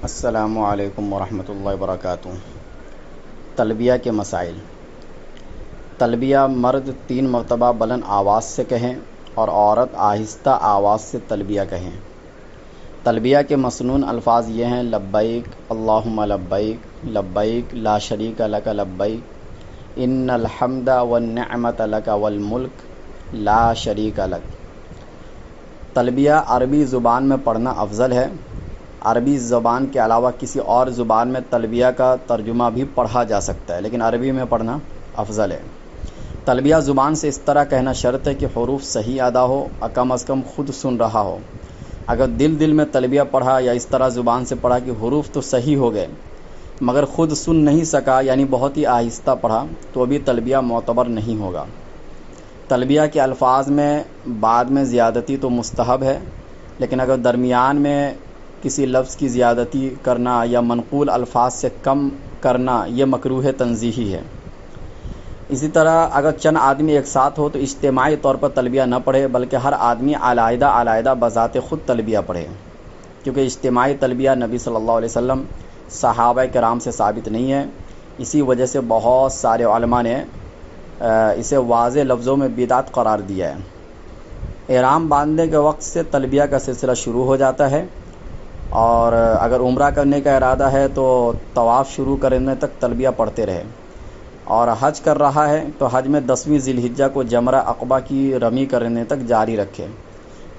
السلام علیکم ورحمۃ اللہ وبرکاتہ۔ تلبیہ کے مسائل۔ تلبیہ مرد 3 مرتبہ بلند آواز سے کہیں اور عورت آہستہ آواز سے تلبیہ کہیں۔ تلبیہ کے مسنون الفاظ یہ ہیں: لبیک اللہم لبیک، لبیک لا شریک لک لبیک، ان الحمد والنعمت لک والملک لا شریک لک۔ تلبیہ عربی زبان میں پڑھنا افضل ہے۔ عربی زبان کے علاوہ کسی اور زبان میں تلبیہ کا ترجمہ بھی پڑھا جا سکتا ہے، لیکن عربی میں پڑھنا افضل ہے۔ تلبیہ زبان سے اس طرح کہنا شرط ہے کہ حروف صحیح ادا ہو اور کم از کم خود سن رہا ہو۔ اگر دل میں تلبیہ پڑھا یا اس طرح زبان سے پڑھا کہ حروف تو صحیح ہو گئے مگر خود سن نہیں سکا، یعنی بہت ہی آہستہ پڑھا، تو بھی تلبیہ معتبر نہیں ہوگا۔ تلبیہ کے الفاظ میں بعد میں زیادتی تو مستحب ہے، لیکن اگر درمیان میں کسی لفظ کی زیادتی کرنا یا منقول الفاظ سے کم کرنا یہ مکروہ تنزیہی ہے۔ اسی طرح اگر چند آدمی ایک ساتھ ہو تو اجتماعی طور پر تلبیہ نہ پڑھے، بلکہ ہر آدمی علیحدہ بذات خود تلبیہ پڑھے، کیونکہ اجتماعی تلبیہ نبی صلی اللہ علیہ وسلم، صحابہ کرام سے ثابت نہیں ہے۔ اسی وجہ سے بہت سارے علماء نے اسے واضح لفظوں میں بدعت قرار دیا ہے۔ احرام باندھنے کے وقت سے تلبیہ کا سلسلہ شروع ہو جاتا ہے، اور اگر عمرہ کرنے کا ارادہ ہے تو طواف شروع کرنے تک تلبیہ پڑھتے رہے، اور حج کر رہا ہے تو حج میں 10ویں ذی الحجہ کو جمرہ عقبہ کی رمی کرنے تک جاری رکھے۔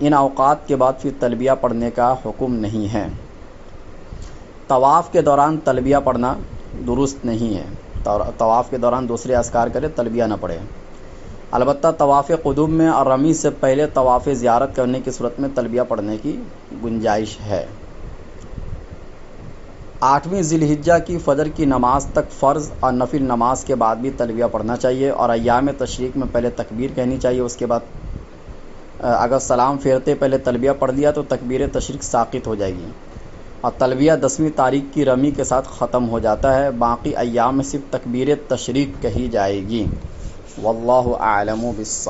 ان اوقات کے بعد پھر تلبیہ پڑھنے کا حکم نہیں ہے۔ طواف کے دوران تلبیہ پڑھنا درست نہیں ہے۔ طواف کے دوران دوسرے اذکار کرے، تلبیہ نہ پڑھے۔ البتہ طواف قدوم میں اور رمی سے پہلے طواف زیارت کرنے کی صورت میں تلبیہ پڑھنے کی گنجائش ہے۔ 8ویں ذی الحجہ کی فجر کی نماز تک فرض اور نفل نماز کے بعد بھی تلبیہ پڑھنا چاہیے، اور ایام تشریق میں پہلے تکبیر کہنی چاہیے، اس کے بعد اگر سلام پھیرتے پہلے تلبیہ پڑھ لیا تو تکبیر تشریق ساقط ہو جائے گی، اور تلبیہ 10ویں تاریخ کی رمی کے ساتھ ختم ہو جاتا ہے۔ باقی ایام میں صرف تکبیر تشریق کہی جائے گی۔ واللہ اعلم بالصواب۔